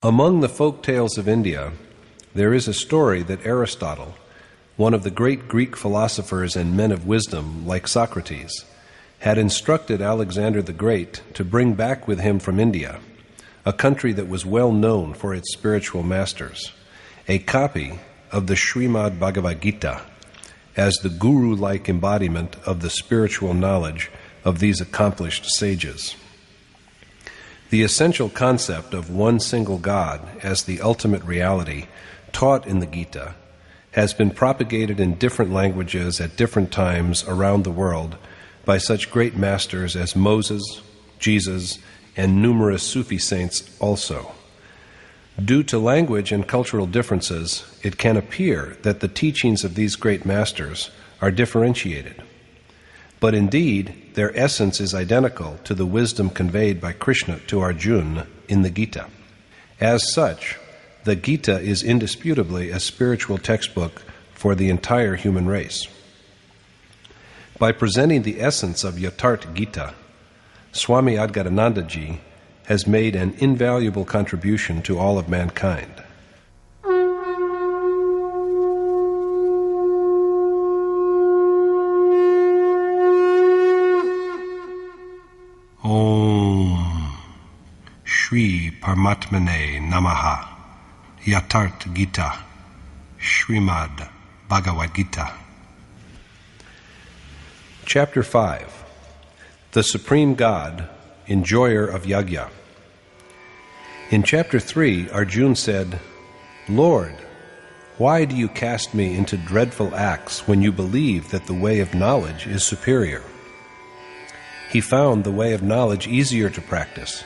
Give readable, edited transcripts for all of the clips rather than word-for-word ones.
Among the folk tales of India, there is a story that Aristotle, one of the great Greek philosophers and men of wisdom like Socrates, had instructed Alexander the Great to bring back with him from India, a country that was well known for its spiritual masters, a copy of the Srimad Bhagavad Gita as the guru-like embodiment of the spiritual knowledge of these accomplished sages. The essential concept of one single God as the ultimate reality taught in the Gita has been propagated in different languages at different times around the world by such great masters as Moses, Jesus, and numerous Sufi saints also. Due to language and cultural differences, it can appear that the teachings of these great masters are differentiated. But indeed, their essence is identical to the wisdom conveyed by Krishna to Arjuna in the Gita. As such, the Gita is indisputably a spiritual textbook for the entire human race. By presenting the essence of Yatharth Geeta, Swami Adgadanandaji has made an invaluable contribution to all of mankind. Om Shri Paramatmane Namaha. Yatharth Geeta, Srimad Bhagavad Gita. Chapter 5. The Supreme God, Enjoyer of Yagya. In Chapter 3, Arjuna said, "Lord, why do you cast me into dreadful acts when you believe that the way of knowledge is superior?" He found the way of knowledge easier to practice,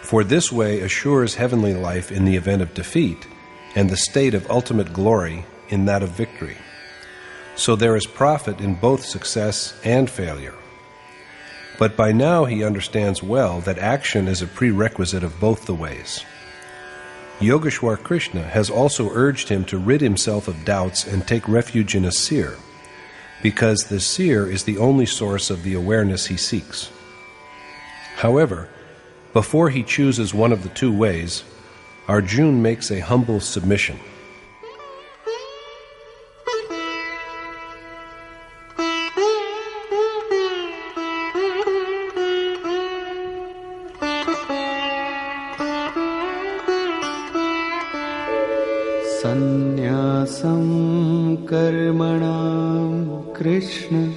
for this way assures heavenly life in the event of defeat and the state of ultimate glory in that of victory. So there is profit in both success and failure. But by now he understands well that action is a prerequisite of both the ways. Yogeshwar Krishna has also urged him to rid himself of doubts and take refuge in a seer, because the seer is the only source of the awareness he seeks. However, before he chooses one of the two ways, Arjuna makes a humble submission. Sannyasam karmanam Krishna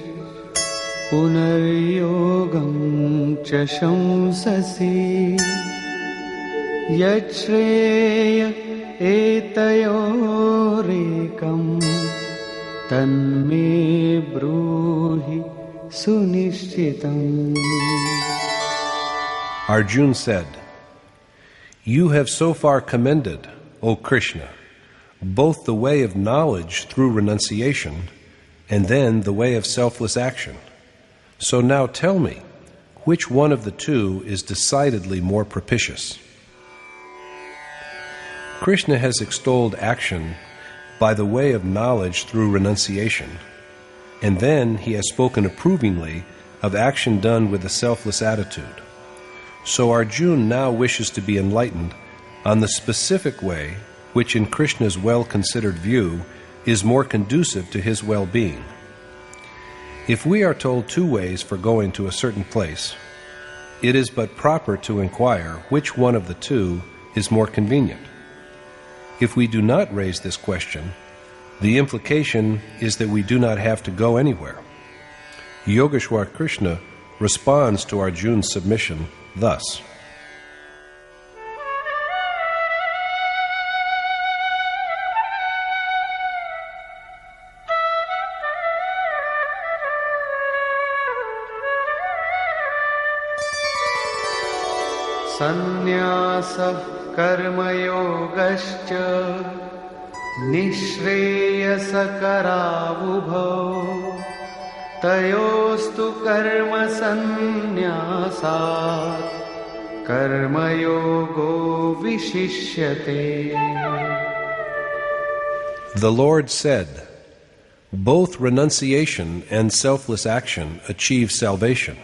punaryogam cha shamsasi yachreya etayorekam tanme bruhi sunishchitam. Arjuna said, "You have so far commended, O Krishna, both the way of knowledge through renunciation and then the way of selfless action. So now tell me, which one of the two is decidedly more propitious?" Krishna has extolled action by the way of knowledge through renunciation, and then he has spoken approvingly of action done with a selfless attitude. So Arjuna now wishes to be enlightened on the specific way which in Krishna's well-considered view is more conducive to his well-being. If we are told two ways for going to a certain place, it is but proper to inquire which one of the two is more convenient. If we do not raise this question, the implication is that we do not have to go anywhere. Yogeshwar Krishna responds to Arjuna's submission thus. Sannyasah karmayogascha nishreyasakaravubhau tayostu karma sannyasat karmayogo vishishyate. The Lord said, "Both renunciation and selfless action achieve salvation,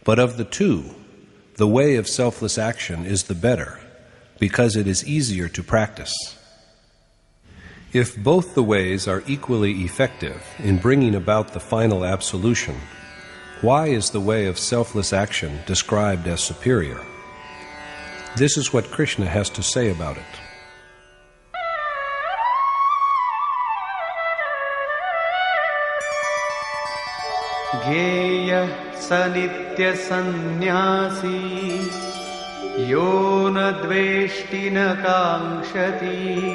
but of the two, the way of selfless action is the better, because it is easier to practice. If both the ways are equally effective in bringing about the final absolution, why is the way of selfless action described as superior? This is what Krishna has to say about it. Gyeyah sanitya sannyasi yo na dveshti na kankshati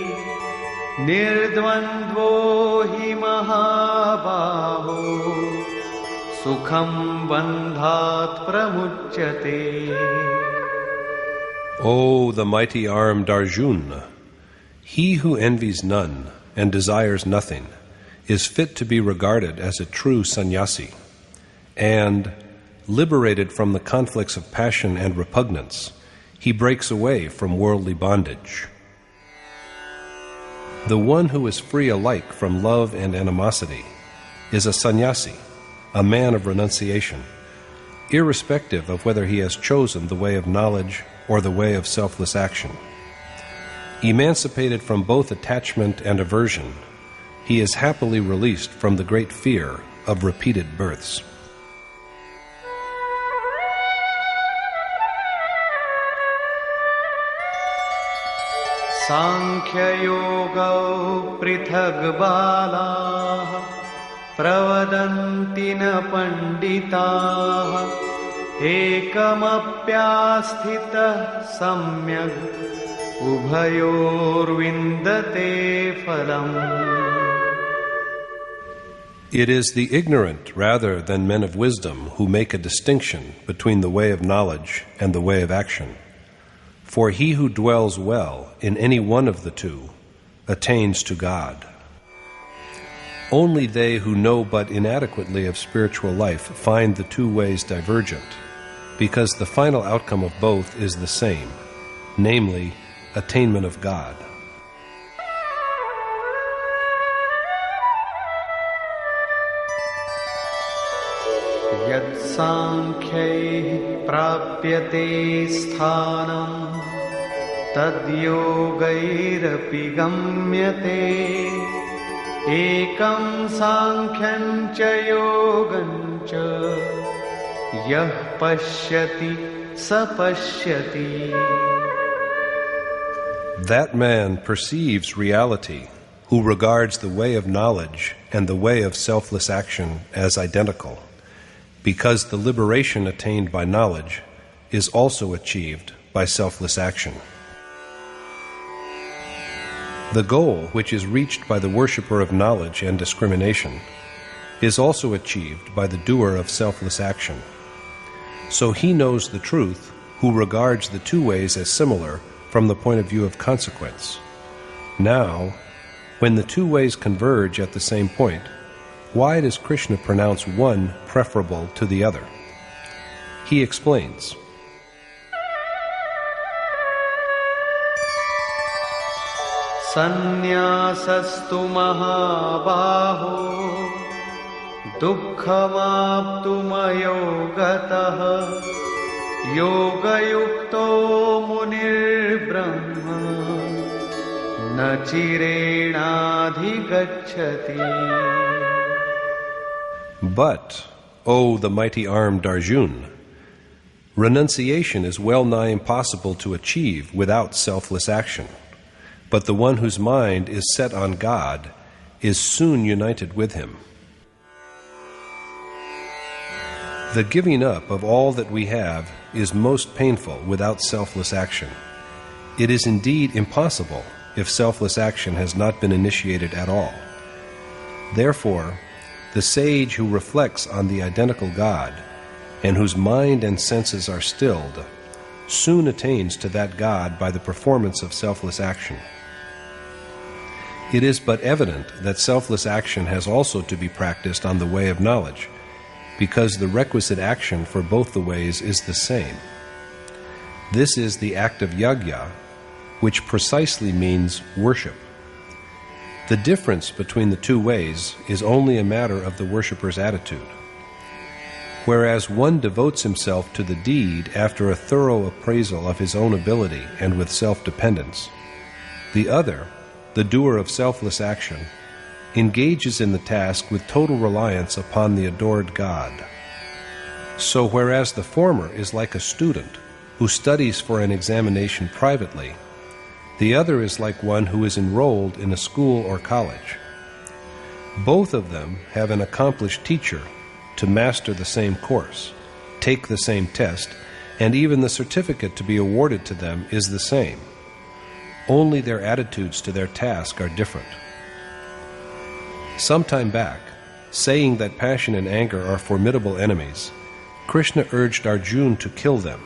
nirdvandvo hi mahabaho sukham bandhat pramuchyate. O the mighty-armed Arjuna, he who envies none and desires nothing is fit to be regarded as a true sannyasi, and, liberated from the conflicts of passion and repugnance, he breaks away from worldly bondage. The one who is free alike from love and animosity is a sannyasi, a man of renunciation, irrespective of whether he has chosen the way of knowledge or the way of selfless action. Emancipated from both attachment and aversion, he is happily released from the great fear of repeated births. Sankhya yoga prithag bala pravadanti na pandita ekamapyasthita samyak ubhayor vindate phalam. It is the ignorant rather than men of wisdom who make a distinction between the way of knowledge and the way of action. For he who dwells well in any one of the two attains to God. Only they who know but inadequately of spiritual life find the two ways divergent, because the final outcome of both is the same, namely, attainment of God. Yat sankhyaih prapyate sthanam tad yogairapi gamyate ekam sankhyan cha yogam cha yah pashyati sa pashyati. That man perceives reality who regards the way of knowledge and the way of selfless action as identical, because the liberation attained by knowledge is also achieved by selfless action. The goal which is reached by the worshipper of knowledge and discrimination is also achieved by the doer of selfless action. So he knows the truth who regards the two ways as similar from the point of view of consequence. Now, when the two ways converge at the same point, why does Krishna pronounce one preferable to the other? He explains, Sannyasastu mahabaho dukkhamaptumayo gatah yoga yukto munir brahma na chirenadhigacchati. But, O the mighty-armed Arjuna, renunciation is well nigh impossible to achieve without selfless action. But the one whose mind is set on God is soon united with Him. The giving up of all that we have is most painful without selfless action. It is indeed impossible if selfless action has not been initiated at all. Therefore, the sage who reflects on the identical God, and whose mind and senses are stilled, soon attains to that God by the performance of selfless action. It is but evident that selfless action has also to be practiced on the way of knowledge, because the requisite action for both the ways is the same. This is the act of Yagya, which precisely means worship. The difference between the two ways is only a matter of the worshipper's attitude. whereas one devotes himself to the deed after a thorough appraisal of his own ability and with self-dependence. The other, the doer of selfless action, engages in the task with total reliance upon the adored God. So whereas the former is like a student who studies for an examination privately, the other is like one who is enrolled in a school or college. Both of them have an accomplished teacher to master the same course, take the same test, and even the certificate to be awarded to them is the same. Only their attitudes to their task are different. Some time back, saying that passion and anger are formidable enemies, Krishna urged Arjuna to kill them.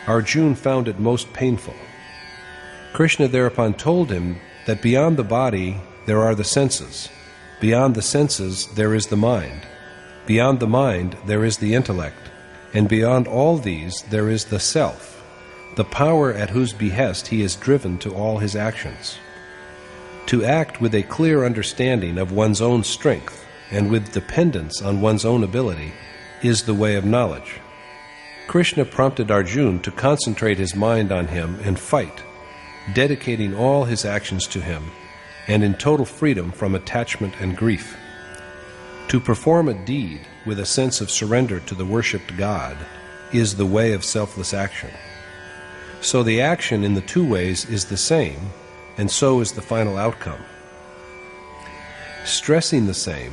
Arjuna found it most painful. Krishna thereupon told him that beyond the body there are the senses, beyond the senses there is the mind, beyond the mind there is the intellect, and beyond all these there is the self, the power at whose behest he is driven to all his actions. To act with a clear understanding of one's own strength and with dependence on one's own ability is the way of knowledge. Krishna prompted Arjuna to concentrate his mind on him and fight, dedicating all his actions to him, and in total freedom from attachment and grief. To perform a deed with a sense of surrender to the worshipped God is the way of selfless action. So the action in the two ways is the same, and so is the final outcome. Stressing the same,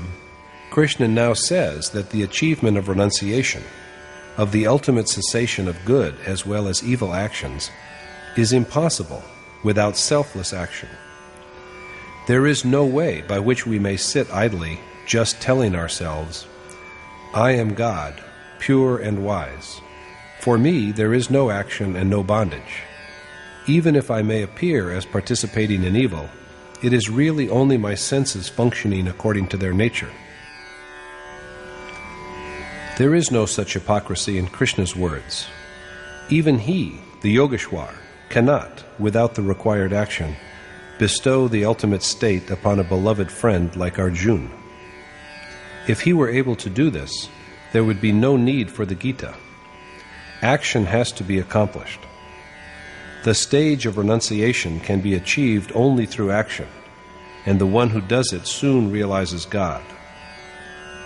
Krishna now says that the achievement of renunciation, of the ultimate cessation of good as well as evil actions, is impossible without selfless action. There is no way by which we may sit idly just telling ourselves, "I am God, pure and wise. For me there is no action and no bondage. Even if I may appear as participating in evil, it is really only my senses functioning according to their nature." There is no such hypocrisy in Krishna's words. Even he, the Yogeshwar, cannot, without the required action, bestow the ultimate state upon a beloved friend like Arjuna. If he were able to do this, there would be no need for the Gita. Action has to be accomplished. The stage of renunciation can be achieved only through action, and the one who does it soon realizes God.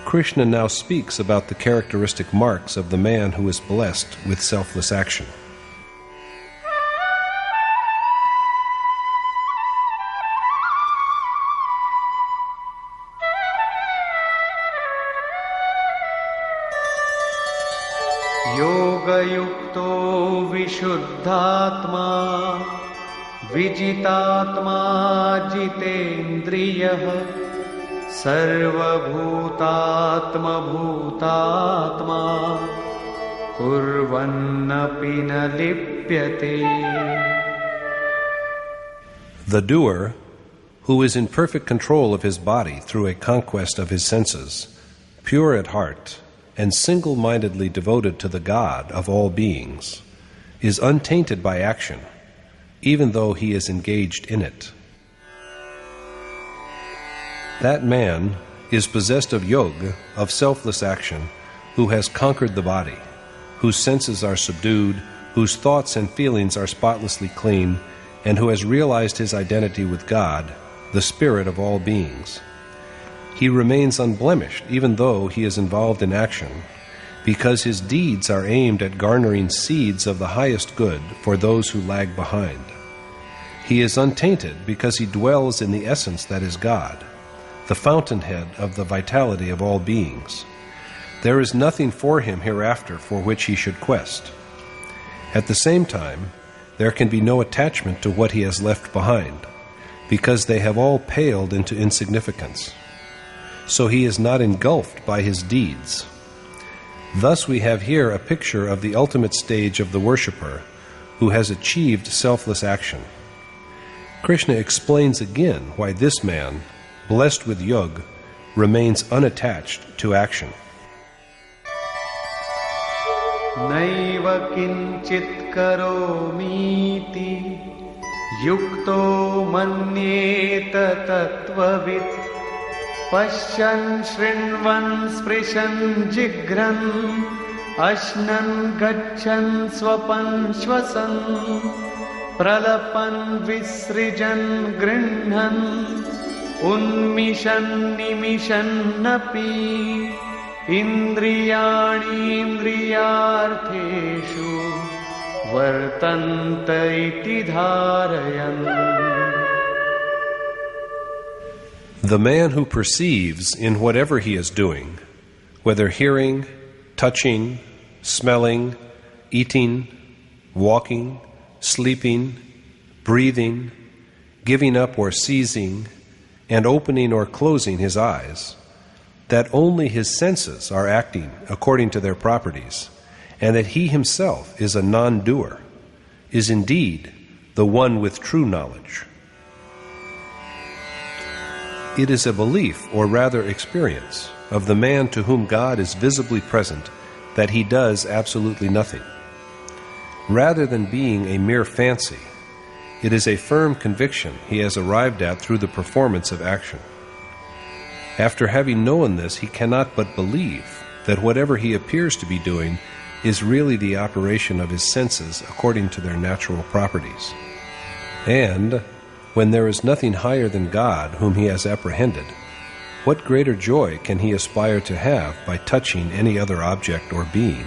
Krishna now speaks about the characteristic marks of the man who is blessed with selfless action. योगयुक्तो विशुद्धात्मा विजितात्मा जितेन्द्रियः सर्वभूतात्मभूतात्मा कुर्वन्नपि न लिप्यते. The doer, who is in perfect control of his body through a conquest of his senses, pure at heart, and single-mindedly devoted to the God of all beings, is untainted by action, even though he is engaged in it. That man is possessed of yoga, of selfless action, who has conquered the body, whose senses are subdued, whose thoughts and feelings are spotlessly clean, and who has realized his identity with God, the Spirit of all beings. He remains unblemished even though he is involved in action, because his deeds are aimed at garnering seeds of the highest good for those who lag behind. He is untainted because he dwells in the essence that is God, the fountainhead of the vitality of all beings. There is nothing for him hereafter for which he should quest. At the same time, there can be no attachment to what he has left behind, because they have all paled into insignificance. So he is not engulfed by his deeds. Thus we have here a picture of the ultimate stage of the worshipper who has achieved selfless action. Krishna explains again why this man, blessed with yoga, remains unattached to action. नैव किञ्चित् करोमीति युक्तो मन्येत तत्त्ववित् Pashyan shrinvan sprishan jigran Ashnan gachan swapan shvasan Pralapan visrijan grinhan Unmishan nimishan napi Indriyani indriyartheshu Vartanta iti dharayan. The man who perceives in whatever he is doing, whether hearing, touching, smelling, eating, walking, sleeping, breathing, giving up or seizing, and opening or closing his eyes, that only his senses are acting according to their properties, and that he himself is a non-doer, is indeed the one with true knowledge. It is a belief, or rather experience, of the man to whom God is visibly present that he does absolutely nothing. Rather than being a mere fancy, it is a firm conviction he has arrived at through the performance of action. After having known this, he cannot but believe that whatever he appears to be doing is really the operation of his senses according to their natural properties. And when there is nothing higher than God whom he has apprehended, what greater joy can he aspire to have by touching any other object or being?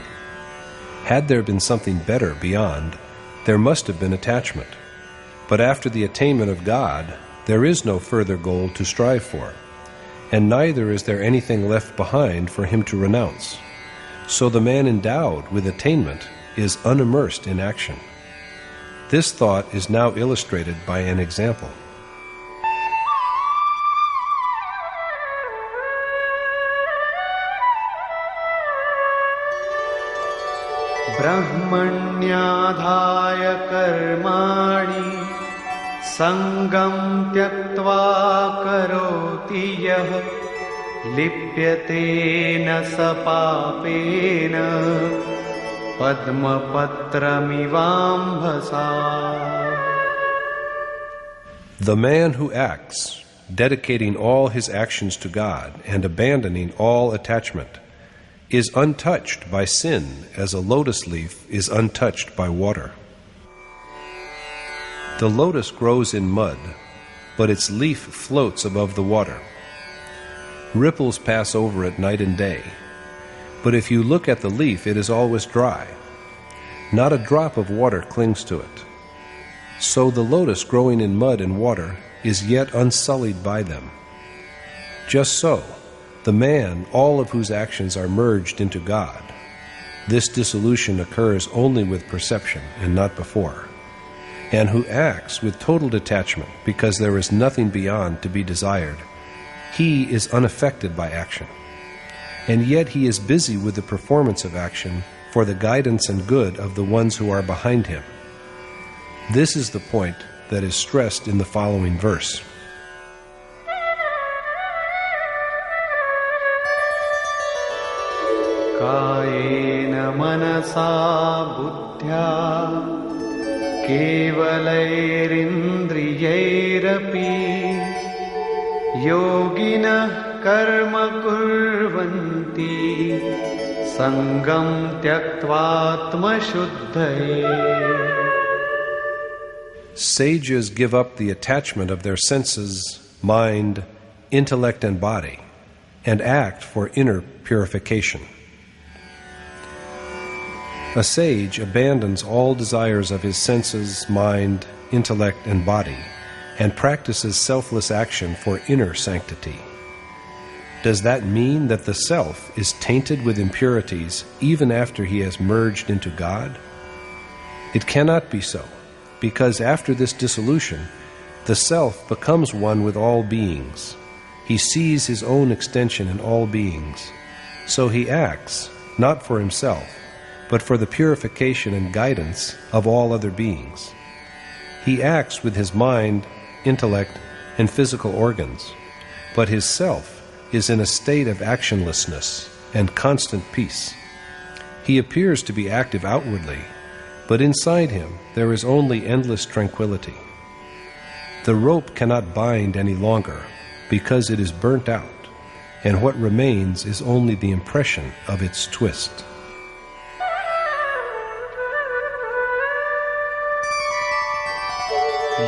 Had there been something better beyond, there must have been attachment. But after the attainment of God, there is no further goal to strive for, and neither is there anything left behind for him to renounce. So the man endowed with attainment is unimmersed in action. This thought is now illustrated by an example. Brahmanyadhaya karmani Sangam tyaktva karoti yah Lipyate na sapapena Padma patramivambhasa. The man who acts, dedicating all his actions to God and abandoning all attachment, is untouched by sin as a lotus leaf is untouched by water. The lotus grows in mud, but its leaf floats above the water. Ripples pass over it night and day, but if you look at the leaf, it is always dry. Not a drop of water clings to it. So the lotus growing in mud and water is yet unsullied by them. Just so, the man, all of whose actions are merged into God, this dissolution occurs only with perception and not before, and who acts with total detachment because there is nothing beyond to be desired, he is unaffected by action. And yet he is busy with the performance of action for the guidance and good of the ones who are behind him. This is the point that is stressed in the following verse. Kayena manasa buddhya Kevalairindriyairapi Yogina karma kurvanti Sangam tyaktvatma shuddhaye. Sages give up the attachment of their senses, mind, intellect, and body, and act for inner purification. A sage abandons all desires of his senses, mind, intellect, and body, and practices selfless action for inner sanctity. Does that mean that the self is tainted with impurities even after he has merged into God? It cannot be so, because after this dissolution, the self becomes one with all beings. He sees his own extension in all beings. So he acts, not for himself, but for the purification and guidance of all other beings. He acts with his mind, intellect, and physical organs, but his self is in a state of actionlessness and constant peace. He appears to be active outwardly, but inside him there is only endless tranquility. The rope cannot bind any longer because it is burnt out, and what remains is only the impression of its twist.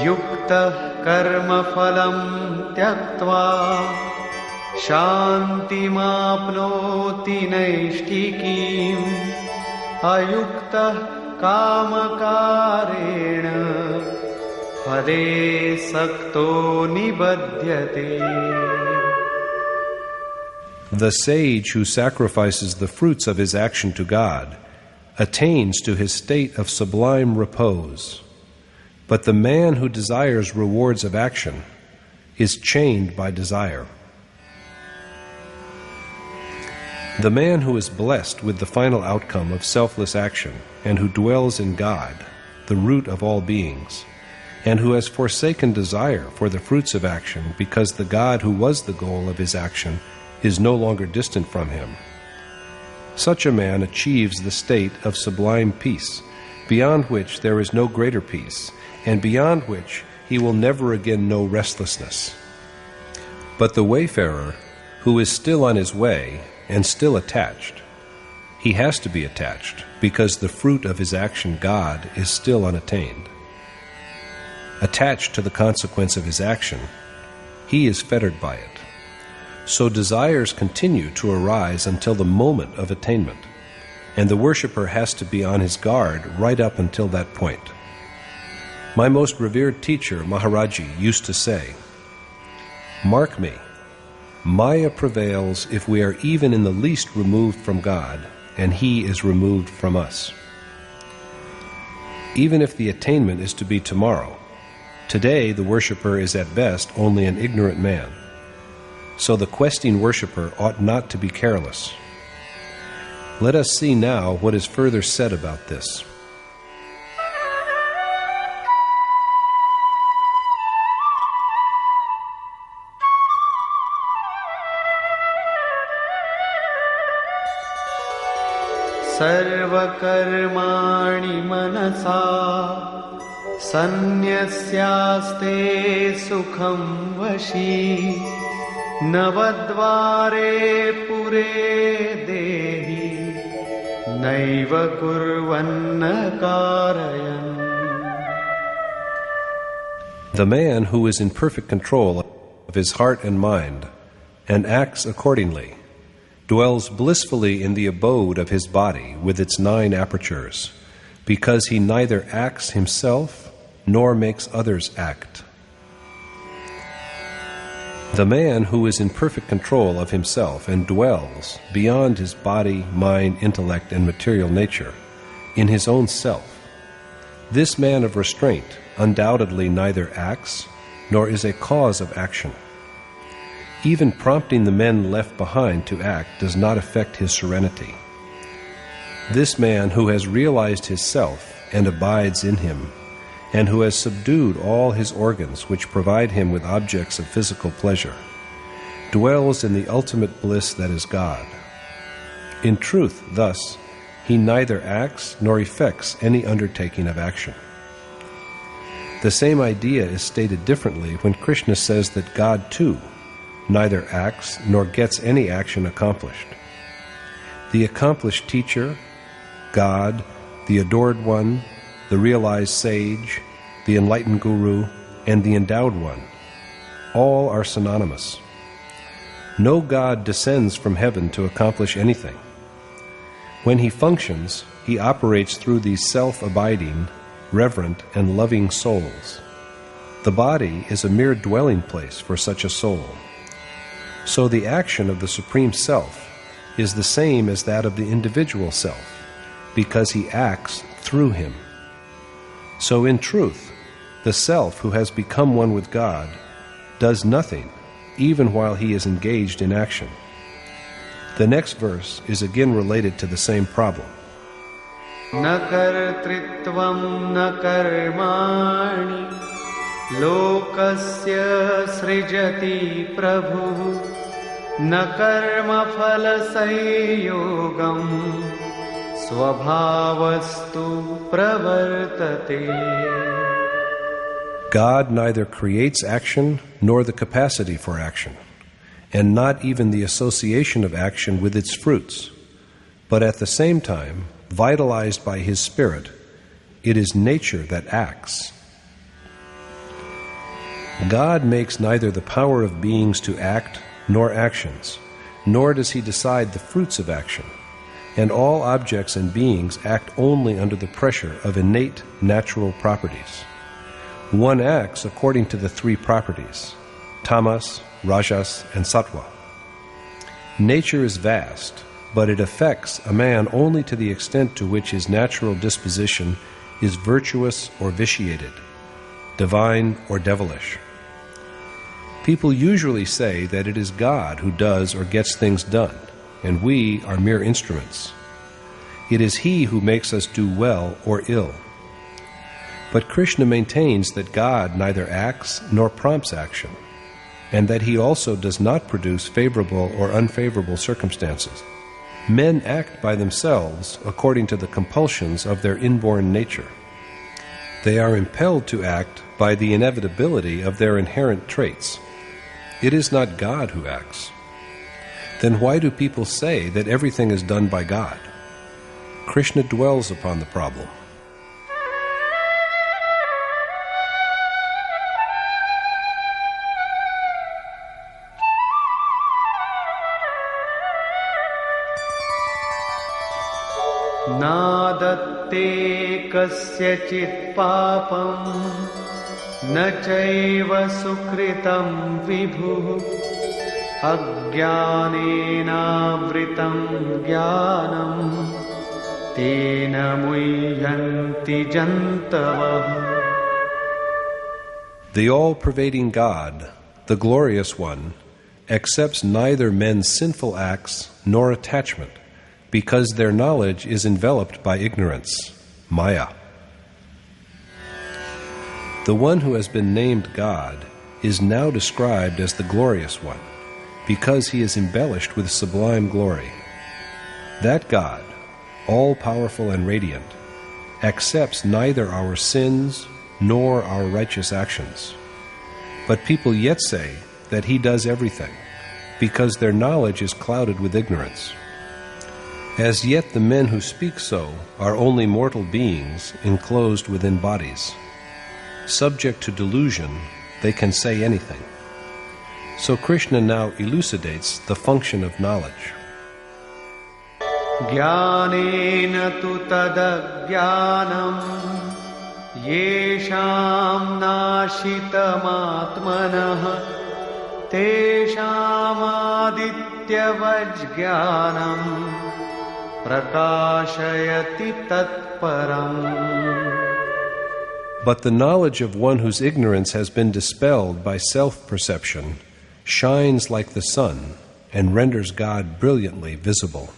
Yuktah karma phalam tyaktva shantimapnoti naishtikim ayuktah kamakarena phale sakto nibadhyate. The sage who sacrifices the fruits of his action to God attains to his state of sublime repose. But the man who desires rewards of action is chained by desire. The man who is blessed with the final outcome of selfless action and who dwells in God, the root of all beings, and who has forsaken desire for the fruits of action because the God who was the goal of his action is no longer distant from him. Such a man achieves the state of sublime peace, beyond which there is no greater peace, and beyond which he will never again know restlessness. But the wayfarer, who is still on his way and still attached, he has to be attached because the fruit of his action, God, is still unattained. Attached to the consequence of his action, he is fettered by it. So desires continue to arise until the moment of attainment, and the worshipper has to be on his guard right up until that point. My most revered teacher, Maharaji, used to say, "Mark me, Maya prevails if we are even in the least removed from God, and He is removed from us. Even if the attainment is to be tomorrow, today the worshipper is at best only an ignorant man. So the questing worshipper ought not to be careless." Let us see now what is further said about this. Sarvakarmani manasa sannyasyaaste sukham vashi navadvare pure dehi naiva kurvanna karayan. The man who is in perfect control of his heart and mind and acts accordingly dwells blissfully in the abode of his body with its 9 apertures, because he neither acts himself nor makes others act. The man who is in perfect control of himself and dwells beyond his body, mind, intellect, and material nature, in his own self, this man of restraint undoubtedly neither acts nor is a cause of action. Even prompting the men left behind to act does not affect his serenity. This man who has realized his self and abides in him, and who has subdued all his organs which provide him with objects of physical pleasure, dwells in the ultimate bliss that is God. In truth, thus, he neither acts nor effects any undertaking of action. The same idea is stated differently when Krishna says that God, too, neither acts nor gets any action accomplished. The accomplished teacher, God, the adored one, the realized sage, the enlightened guru, and the endowed one, all are synonymous. No God descends from heaven to accomplish anything. When he functions, he operates through these self-abiding, reverent, and loving souls. The body is a mere dwelling place for such a soul. So the action of the Supreme Self is the same as that of the individual self, because he acts through him. So in truth, the self who has become one with God does nothing, even while he is engaged in action. The next verse is again related to the same problem. Na kartritvam na karmani lokasya srijati prabhu na karma phala sanyogam svabhavastu pravartate. God neither creates action nor the capacity for action, and not even the association of action with its fruits, but at the same time, vitalized by his spirit, it is nature that acts. God makes neither the power of beings to act nor actions, nor does he decide the fruits of action, and all objects and beings act only under the pressure of innate natural properties. One acts according to the three properties, tamas, rajas, and sattva. Nature is vast, but it affects a man only to the extent to which his natural disposition is virtuous or vitiated, divine or devilish. People usually say that it is God who does or gets things done, and we are mere instruments. It is He who makes us do well or ill. But Krishna maintains that God neither acts nor prompts action, and that He also does not produce favorable or unfavorable circumstances. Men act by themselves according to the compulsions of their inborn nature. They are impelled to act by the inevitability of their inherent traits. It is not God who acts. Then why do people say that everything is done by God? Krishna dwells upon the problem. नादत्ते कस्यचित् पापं न चैव सुकृतं विभुः अज्ञानेनावृतं ज्ञानं तेन मुह्यन्ति जन्तवः. The all-pervading God, the Glorious One, accepts neither men's sinful acts nor attachment, because their knowledge is enveloped by ignorance, Maya. The one who has been named God is now described as the Glorious One, because he is embellished with sublime glory. That God, all-powerful and radiant, accepts neither our sins nor our righteous actions. But people yet say that he does everything, because their knowledge is clouded with ignorance. As yet the men who speak so are only mortal beings enclosed within bodies. Subject to delusion, they can say anything. So Krishna now elucidates the function of knowledge. Jnanena tu tadajnanam yesham nashitamatmanah tesham adityavajjnanam prakashayati tatparam. But the knowledge of one whose ignorance has been dispelled by self-perception shines like the sun and renders God brilliantly visible.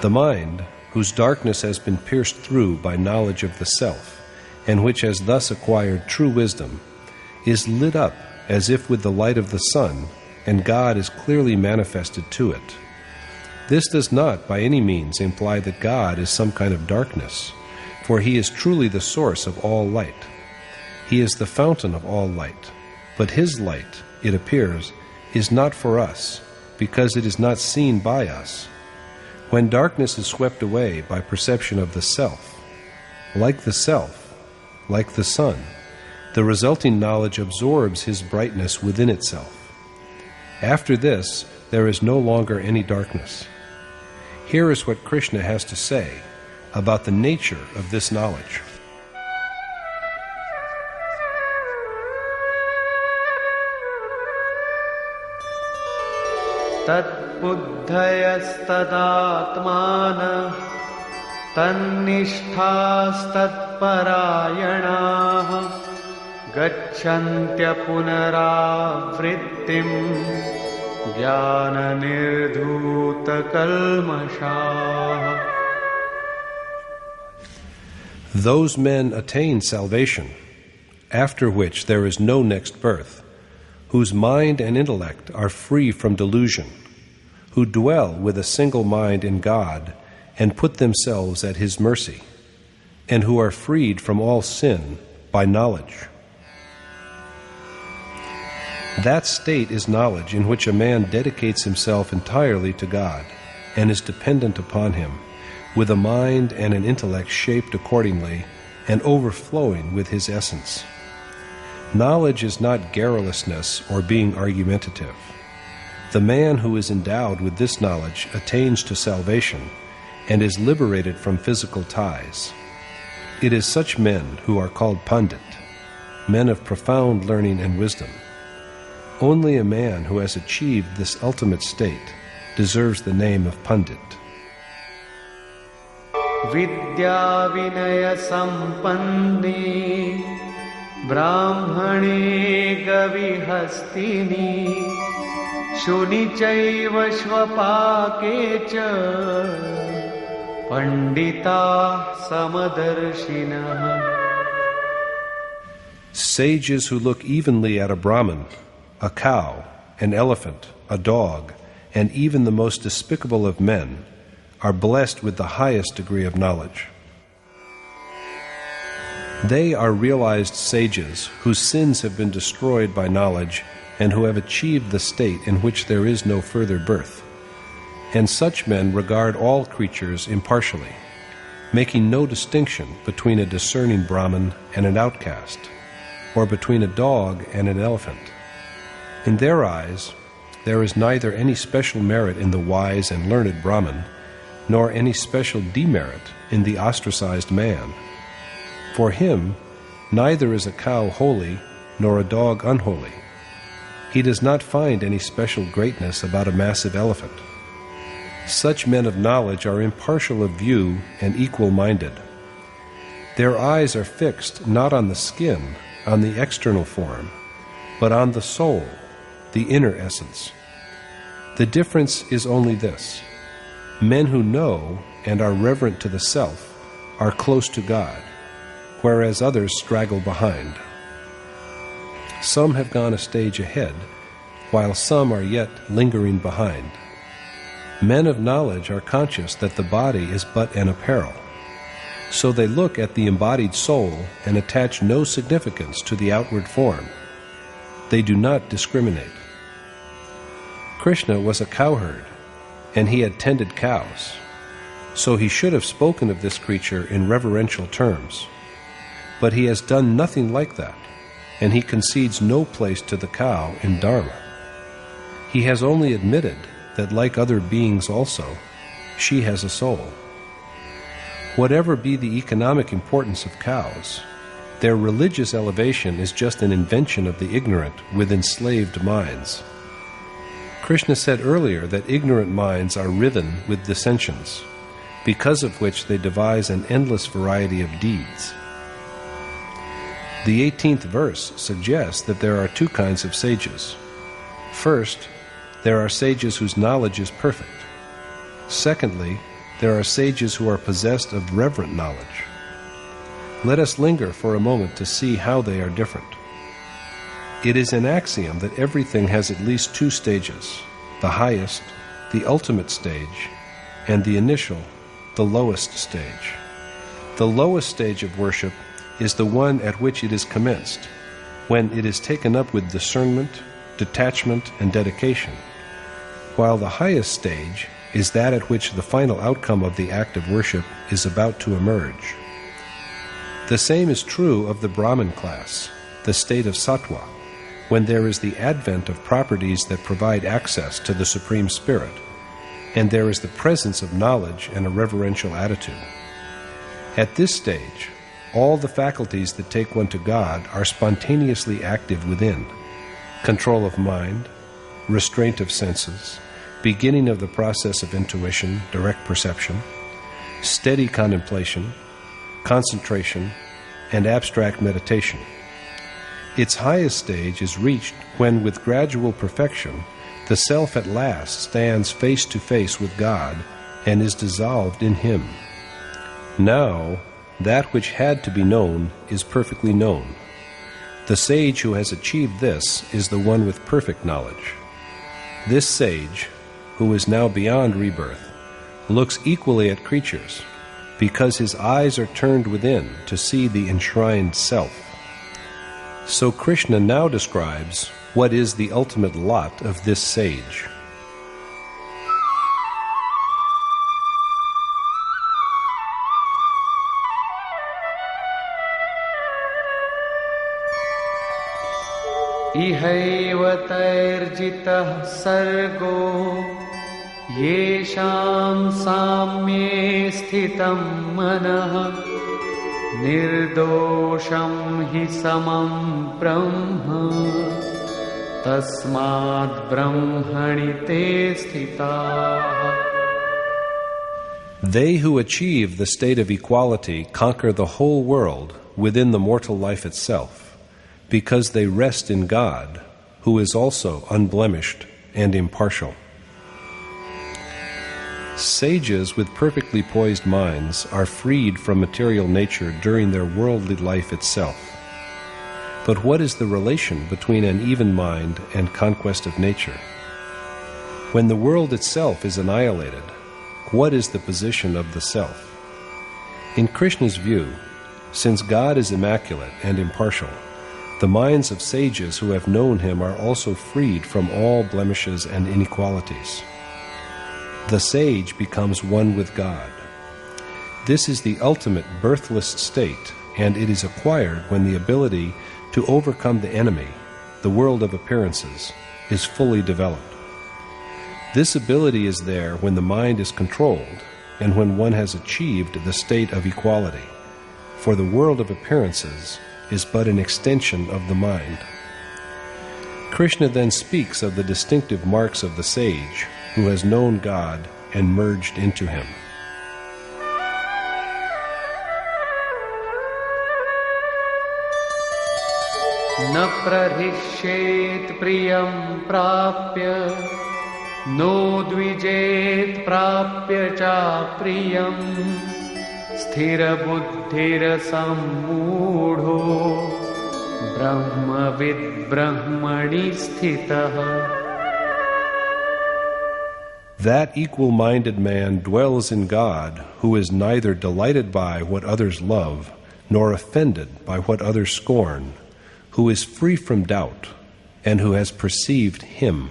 The mind, whose darkness has been pierced through by knowledge of the self, and which has thus acquired true wisdom, is lit up as if with the light of the sun, and God is clearly manifested to it. This does not by any means imply that God is some kind of darkness, for He is truly the source of all light. He is the fountain of all light, but His light, it appears, is not for us, because it is not seen by us. When darkness is swept away by perception of the self, like the sun, the resulting knowledge absorbs His brightness within itself. After this, there is no longer any darkness. Here is what Krishna has to say about the nature of this knowledge. Tat-buddhayastad-atmana tannishthastad-parayanaha gacchantya punaravrittim jnana-nirdhuta-kalmashaha. Those men attain salvation, after which there is no next birth, whose mind and intellect are free from delusion, who dwell with a single mind in God and put themselves at His mercy, and who are freed from all sin by knowledge. That state is knowledge in which a man dedicates himself entirely to God and is dependent upon Him, with a mind and an intellect shaped accordingly and overflowing with His essence. Knowledge is not garrulousness or being argumentative. The man who is endowed with this knowledge attains to salvation and is liberated from physical ties. It is such men who are called Pandit, men of profound learning and wisdom. Only a man who has achieved this ultimate state deserves the name of Pandit. Vidya Vinaya Sampanni Brahmane Gavihastini Shuni Chaiva Shvapakecha Pandita Samadarshina. Sages who look evenly at a Brahmin, a cow, an elephant, a dog, and even the most despicable of men are blessed with the highest degree of knowledge. They are realized sages whose sins have been destroyed by knowledge and who have achieved the state in which there is no further birth. And such men regard all creatures impartially, making no distinction between a discerning Brahmin and an outcast, or between a dog and an elephant. In their eyes, there is neither any special merit in the wise and learned Brahmin, nor any special demerit in the ostracized man. For him, neither is a cow holy nor a dog unholy. He does not find any special greatness about a massive elephant. Such men of knowledge are impartial of view and equal-minded. Their eyes are fixed not on the skin, on the external form, but on the soul, the inner essence. The difference is only this: men who know and are reverent to the self are close to God, whereas others straggle behind. Some have gone a stage ahead, while some are yet lingering behind. Men of knowledge are conscious that the body is but an apparel, so they look at the embodied soul and attach no significance to the outward form. They do not discriminate. Krishna was a cowherd, and he had tended cows, so he should have spoken of this creature in reverential terms. But he has done nothing like that, and he concedes no place to the cow in Dharma. He has only admitted that, like other beings also, she has a soul. Whatever be the economic importance of cows, their religious elevation is just an invention of the ignorant with enslaved minds. Krishna said earlier that ignorant minds are riven with dissensions, because of which they devise an endless variety of deeds. The 18th verse suggests that there are two kinds of sages. First, there are sages whose knowledge is perfect. Secondly, there are sages who are possessed of reverent knowledge. Let us linger for a moment to see how they are different. It is an axiom that everything has at least two stages: the highest, the ultimate stage, and the initial, the lowest stage. The lowest stage of worship is the one at which it is commenced, when it is taken up with discernment, detachment, and dedication, while the highest stage is that at which the final outcome of the act of worship is about to emerge. The same is true of the Brahmin class, the state of sattva, when there is the advent of properties that provide access to the Supreme Spirit, and there is the presence of knowledge and a reverential attitude. At this stage, all the faculties that take one to God are spontaneously active within: control of mind, restraint of senses, beginning of the process of intuition, direct perception, steady contemplation, concentration, and abstract meditation. Its highest stage is reached when, with gradual perfection, the self at last stands face to face with God and is dissolved in Him. Now, that which had to be known is perfectly known. The sage who has achieved this is the one with perfect knowledge. This sage, who is now beyond rebirth, looks equally at creatures, because his eyes are turned within to see the enshrined self. So Krishna now describes What is the ultimate lot of this sage? इहैव तैर्जितः सर्गो येषां साम्ये स्थितं मनः निर्दोषं हि समं ब्रह्म तस्माद् ब्रह्मणि ते स्थिताः. They who achieve the state of equality conquer the whole world within the mortal life itself, because they rest in God, who is also unblemished and impartial. Sages with perfectly poised minds are freed from material nature during their worldly life itself. But what is the relation between an even mind and conquest of nature? When the world itself is annihilated, what is the position of the self? In Krishna's view, since God is immaculate and impartial, the minds of sages who have known him are also freed from all blemishes and inequalities. The sage becomes one with God. This is the ultimate birthless state, and it is acquired when the ability to overcome the enemy, the world of appearances, is fully developed. This ability is there when the mind is controlled and when one has achieved the state of equality, for the world of appearances is but an extension of the mind. Krishna then speaks of the distinctive marks of the sage who has known God and merged into him. न प्रहिष्येत् प्रियं प्राप्य no द्विजेत् प्राप्य चाप्रियं स्थिरबुद्धिरसम्मूढो ब्रह्मविद् ब्रह्मणि स्थितः. That equal-minded man dwells in God who is neither delighted by what others love nor offended by what others scorn, who is free from doubt, and who has perceived him.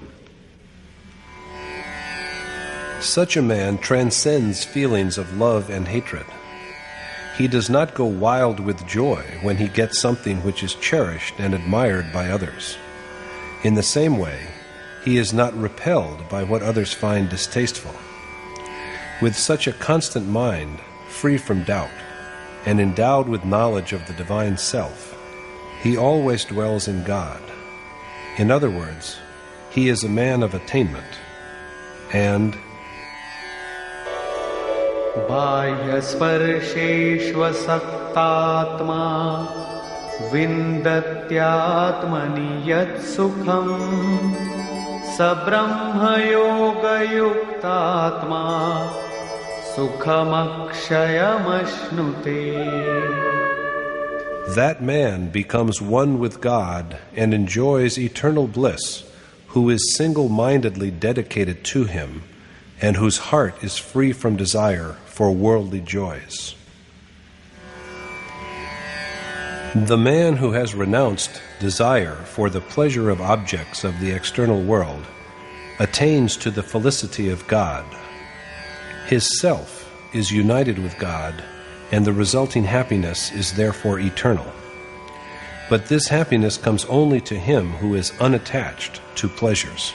Such a man transcends feelings of love and hatred. He does not go wild with joy when he gets something which is cherished and admired by others. In the same way, he is not repelled by what others find distasteful. With such a constant mind, free from doubt, and endowed with knowledge of the divine self, he always dwells in God. In other words, he is a man of attainment, and बाह्यस्पर्शेष्वसक्तात्मा विन्दत्यात्मनि यत् सुखम् स ब्रह्मयोगयुक्तात्मा सुखमक्षयमश्नुते. that man becomes one with God and enjoys eternal bliss, who is single-mindedly dedicated to him, and whose heart is free from desire for worldly joys. The man who has renounced desire for the pleasure of objects of the external world attains to the felicity of God. His self is united with God, and the resulting happiness is therefore eternal. But this happiness comes only to him who is unattached to pleasures.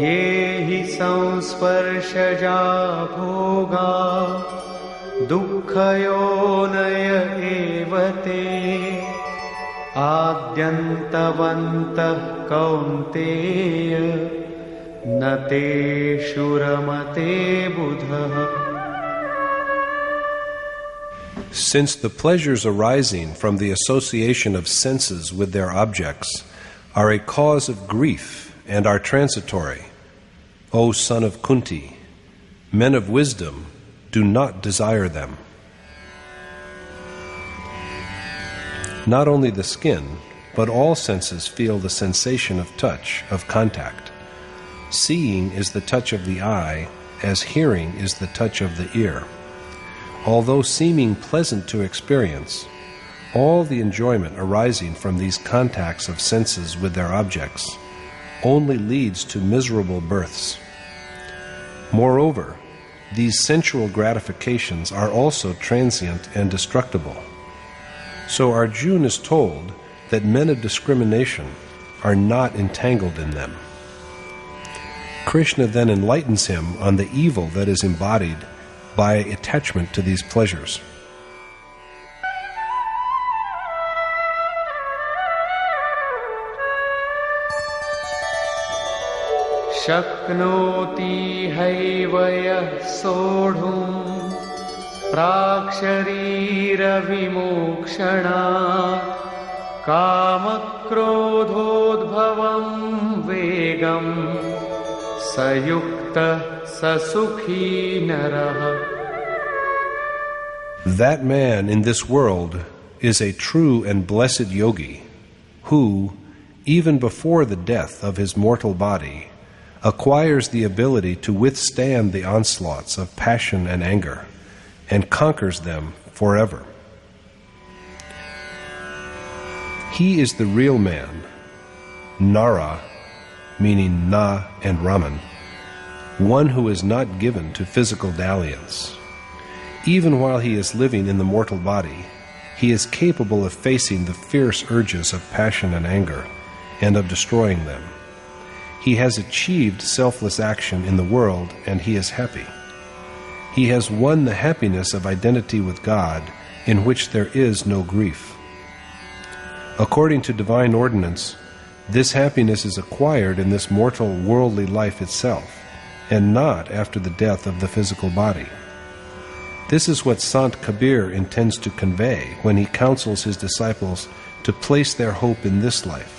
ये हि संस्पर्शजा भोगा दुःखयोनय एव ते आद्यन्तवन्तः कौन्तेय न तेषु रमते बुधः. Since the pleasures arising from the association of senses with their objects are a cause of grief and are transitory, O son of Kunti, men of wisdom do not desire them. Not only the skin, but all senses feel the sensation of touch, of contact. Seeing is the touch of the eye, as hearing is the touch of the ear. although seeming pleasant to experience, all the enjoyment arising from these contacts of senses with their objects only leads to miserable births. Moreover, these sensual gratifications are also transient and destructible. So Arjuna is told that men of discrimination are not entangled in them. Krishna then enlightens him on the evil that is embodied by attachment to these pleasures. Shaknoti haivaya sodhum praksharira vimokshana kamakrodhodbhavam vegam sayukta sasukhi naraha. That man in this world is a true and blessed yogi who, even before the death of his mortal body, acquires the ability to withstand the onslaughts of passion and anger and conquers them forever. He is the real man, Nara, meaning Na and Raman, one who is not given to physical dalliance. Even while he is living in the mortal body, he is capable of facing the fierce urges of passion and anger and of destroying them. He has achieved selfless action in the world, and he is happy. He has won the happiness of identity with God, in which there is no grief. According to divine ordinance, this happiness is acquired in this mortal worldly life itself, and not after the death of the physical body. This is what Sant Kabir intends to convey when he counsels his disciples to place their hope in this life.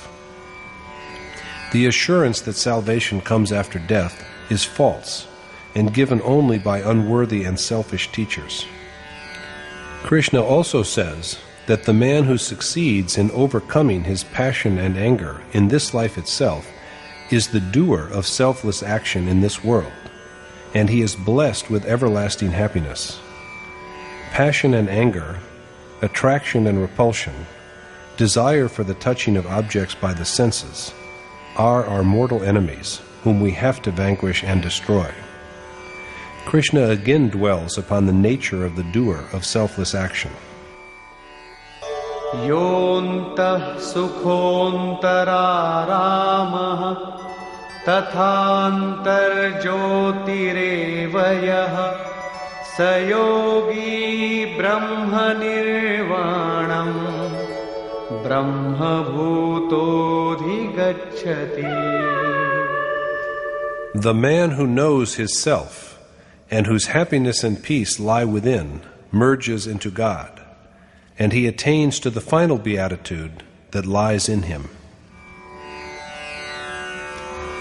The assurance that salvation comes after death is false and given only by unworthy and selfish teachers. Krishna also says that the man who succeeds in overcoming his passion and anger in this life itself is the doer of selfless action in this world, and he is blessed with everlasting happiness. Passion and anger, attraction and repulsion, desire for the touching of objects by the senses, are our mortal enemies, whom we have to vanquish and destroy. Krishna again dwells upon the nature of the doer of selfless action. Yontah sukhontararamah tathantar jyotirevayah sayogi brahma nirvanam Brahma bhutodhigacchati. The man who knows his self, and whose happiness and peace lie within, merges into God, and he attains to the final beatitude that lies in him.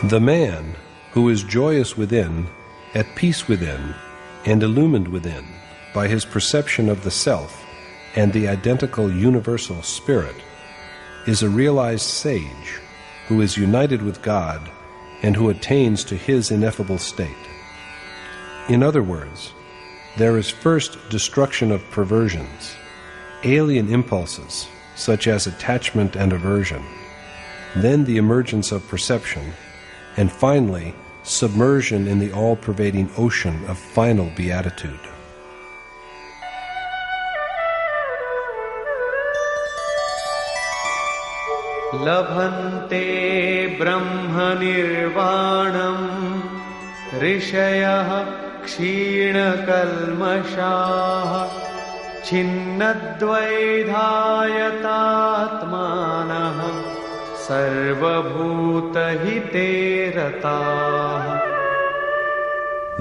The man who is joyous within, at peace within, and illumined within by his perception of the self and the identical universal spirit, is a realized sage who is united with God and who attains to his ineffable state. In other words, there is first destruction of perversions, alien impulses such as attachment and aversion, then the emergence of perception, and finally submersion in the all-pervading ocean of final beatitude. Labhante brahma nirvanam rishayah kshina kalmashah chinnadvaidhayatatmanah sarvabhutahite ratah.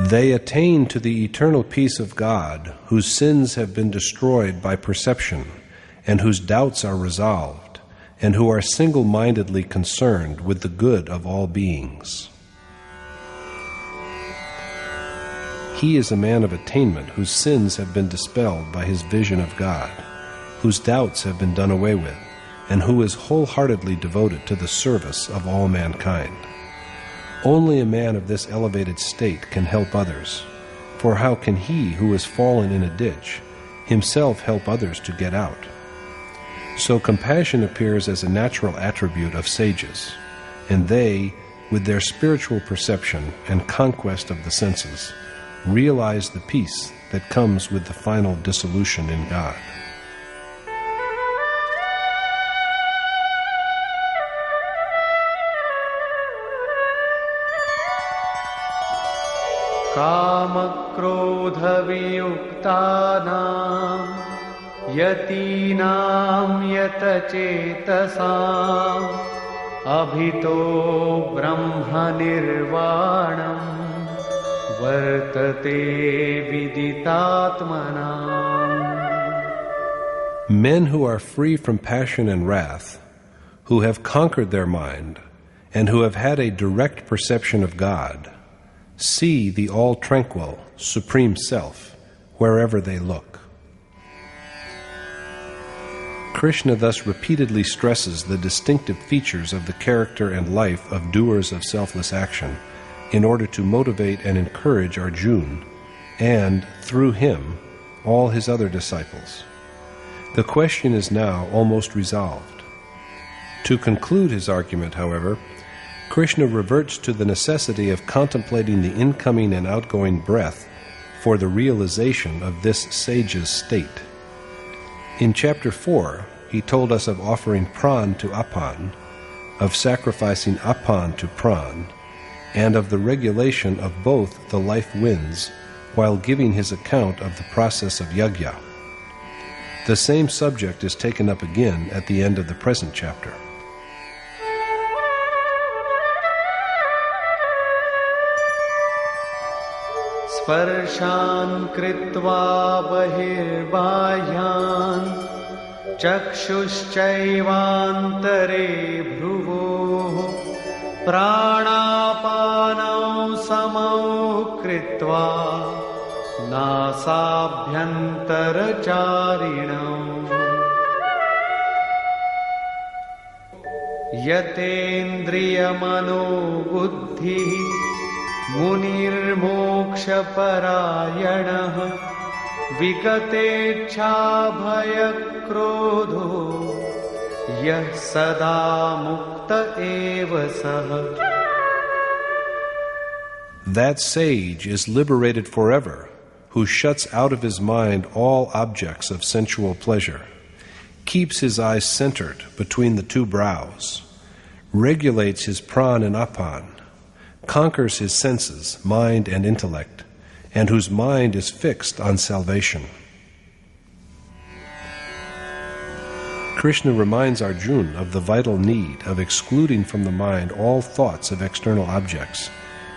They attain to the eternal peace of God, whose sins have been destroyed by perception, and whose doubts are resolved, and who are single-mindedly concerned with the good of all beings. He is a man of attainment whose sins have been dispelled by his vision of God, whose doubts have been done away with, and who is wholeheartedly devoted to the service of all mankind. Only a man of this elevated state can help others, For how can he who has fallen in a ditch himself help others to get out? So compassion appears as a natural attribute of sages, and they, with their spiritual perception and conquest of the senses, realize the peace that comes with the final dissolution in God. कामक्रोधवियुक्तानां यतीनां यतचेतसाम् अभितो ब्रह्मनिर्वाणं वर्तते विदितात्मनाम्. Men who are free from passion and wrath, who have conquered their mind, and who have had a direct perception of God, see the all-tranquil, Supreme Self wherever they look. Krishna thus repeatedly stresses the distinctive features of the character and life of doers of selfless action in order to motivate and encourage Arjuna and, through him, all his other disciples. The question is now almost resolved. To conclude his argument, however, Krishna reverts to the necessity of contemplating the incoming and outgoing breath for the realization of this sage's state. In chapter 4, he told us of offering pran to apan, of sacrificing apan to pran, and of the regulation of both the life winds while giving his account of the process of Yagya. The same subject is taken up again at the end of the present chapter. स्पर्शान् कृत्वा बहिर्बाह्यान् चक्षुश्चैवान्तरे भ्रुवोः प्राणापानौ समौ कृत्वा नासाभ्यन्तरचारिणौ यतेन्द्रियमनोबुद्धिः मुनिर्मोक्षपरायणः विगतेच्छाभयक्रोधो यः सदा मुक्त एव सः. That sage is liberated forever, who shuts out of his mind all objects of sensual pleasure, keeps his eyes centered between the two brows, regulates his pran and apan, conquers his senses, mind and intellect, and whose mind is fixed on salvation. Krishna reminds Arjuna of the vital need of excluding from the mind all thoughts of external objects,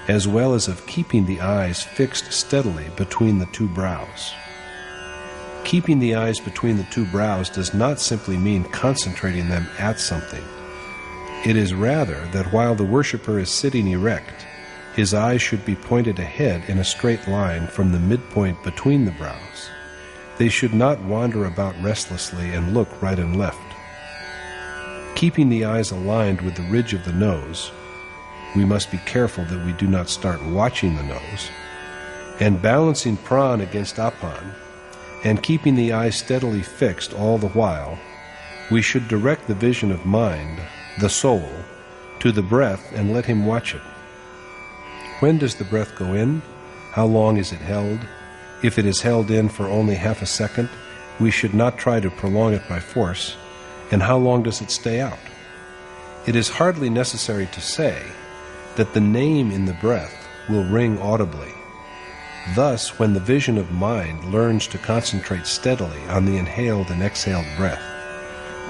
as well as of keeping the eyes fixed steadily between the two brows. Keeping the eyes between the two brows does not simply mean concentrating them at something. It is rather that while the worshipper is sitting erect, his eyes should be pointed ahead in a straight line from the midpoint between the brows. They should not wander about restlessly and look right and left. Keeping the eyes aligned with the ridge of the nose, we must be careful that we do not start watching the nose, and balancing pran against apan, and keeping the eyes steadily fixed all the while, we should direct the vision of mind, the soul, to the breath and let him watch it. When does the breath go in? How long is it held? If it is held in for only half a second, we should not try to prolong it by force. And how long does it stay out? It is hardly necessary to say that the name in the breath will ring audibly. Thus, when the vision of mind learns to concentrate steadily on the inhaled and exhaled breath,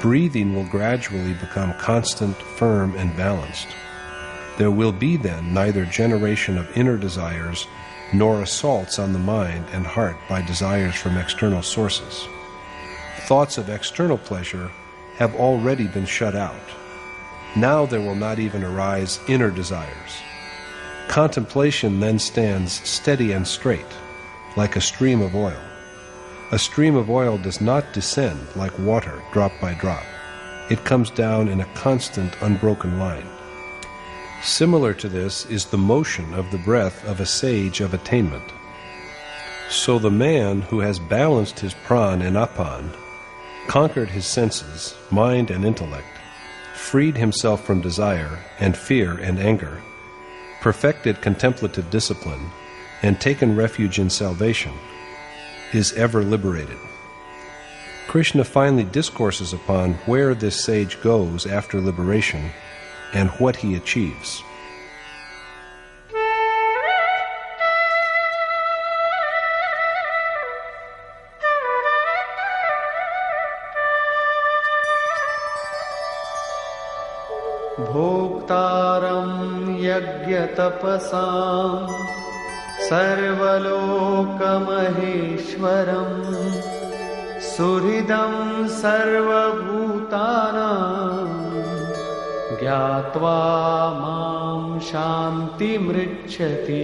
breathing will gradually become constant, firm, and balanced. There will be then neither generation of inner desires nor assaults on the mind and heart by desires from external sources. Thoughts of external pleasure have already been shut out. Now there will not even arise inner desires. Contemplation then stands steady and straight, like a stream of oil. A stream of oil does not descend like water drop by drop. It comes down in a constant, unbroken line. Similar to this is the motion of the breath of a sage of attainment. So the man who has balanced his pran and apan, conquered his senses, mind and intellect, freed himself from desire and fear and anger, perfected contemplative discipline, and taken refuge in salvation, is ever liberated. Krishna finally discourses upon where this sage goes after liberation and what he achieves. Bhoktaram Yagya tapasam Sarvalokamaheeshwaram Suhridam sarvabhutanam Gyatva mam shanti mrichyati.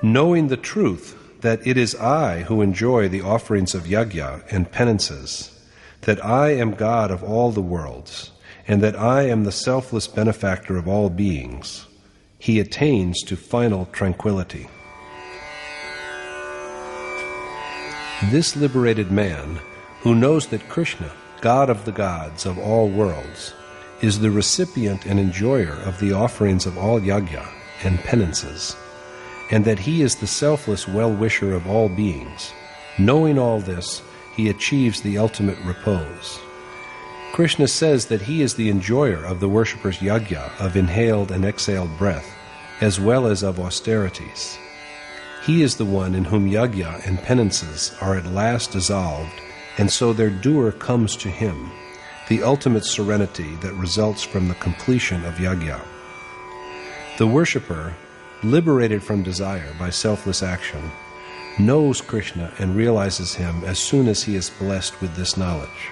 Knowing the truth that it is I who enjoy the offerings of Yagya and penances, that I am God of all the worlds, and that I am the selfless benefactor of all beings, he attains to final tranquility. This liberated man, who knows that Krishna, God of the gods of all worlds, is the recipient and enjoyer of the offerings of all Yagya and penances, and that he is the selfless well-wisher of all beings, knowing all this, he achieves the ultimate repose. Krishna says that he is the enjoyer of the worshipper's yagya of inhaled and exhaled breath, as well as of austerities. He is the one in whom yagya and penances are at last dissolved, and so their doer comes to him, the ultimate serenity that results from the completion of yagya. The worshipper, liberated from desire by selfless action, knows Krishna and realizes him as soon as he is blessed with this knowledge.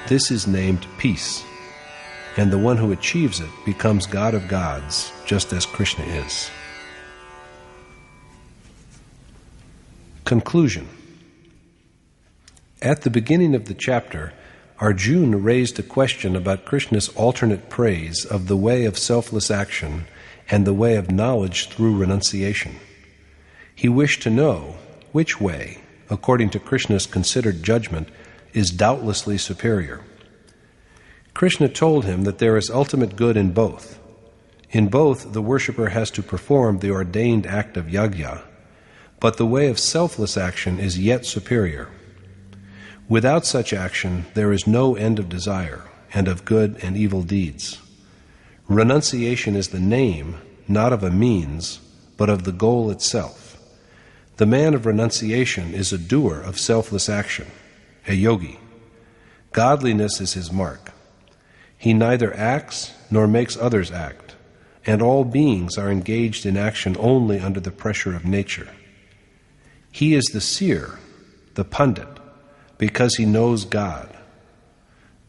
This is named peace, and the one who achieves it becomes God of gods, just as Krishna is. Conclusion. At the beginning of the chapter, Arjuna raised a question about Krishna's alternate praise of the way of selfless action and the way of knowledge through renunciation. He wished to know which way, according to Krishna's considered judgment, is doubtlessly superior. Krishna told him that there is ultimate good in both. In both, the worshipper has to perform the ordained act of yagya, but the way of selfless action is yet superior. Without such action, there is no end of desire and of good and evil deeds. Renunciation is the name, not of a means, but of the goal itself. The man of renunciation is a doer of selfless action, a yogi. Godliness is his mark. He neither acts nor makes others act, and all beings are engaged in action only under the pressure of nature. He is the seer, the pundit, because he knows God.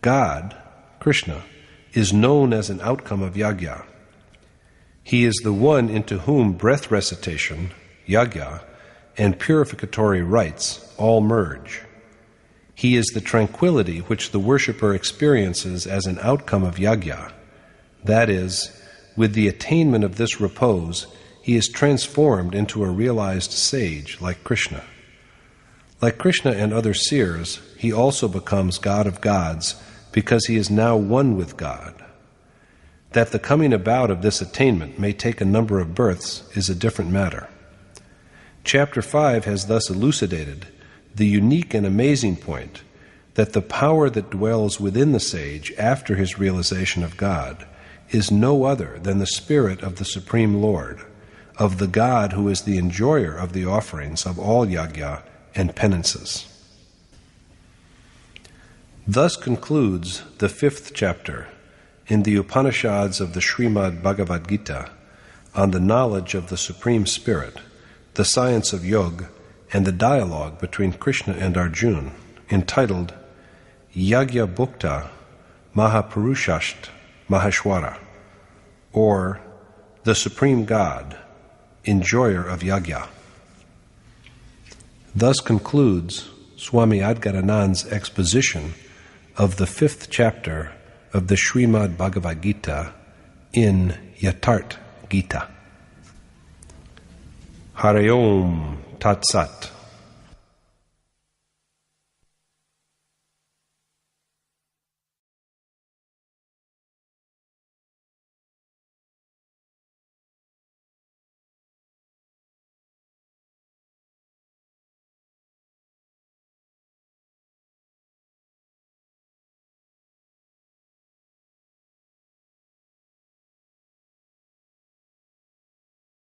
God, Krishna, is known as an outcome of yagya. He is the one into whom breath recitation, yagya, and purificatory rites all merge. He is the tranquility which the worshipper experiences as an outcome of yagya. That is, with the attainment of this repose, he is transformed into a realized sage like Krishna. Like Krishna and other seers, he also becomes God of gods because he is now one with God. That the coming about of this attainment may take a number of births is a different matter. Chapter 5 has thus elucidated the unique and amazing point that the power that dwells within the sage after his realization of God is no other than the spirit of the Supreme Lord, of the God who is the enjoyer of the offerings of all yagya and penances. Thus concludes the 5th chapter in the Upanishads of the Srimad Bhagavad Gita on the knowledge of the Supreme Spirit, the science of yoga, and the dialogue between Krishna and Arjuna, entitled Yagya Bhukta Mahapurushasht Maheshwara, or the Supreme God, enjoyer of yagya. Thus concludes Swami Adgaranand's exposition of the 5th chapter of the Srimad Bhagavad Gita in Yatharth Geeta. Hari Om Tat Sat.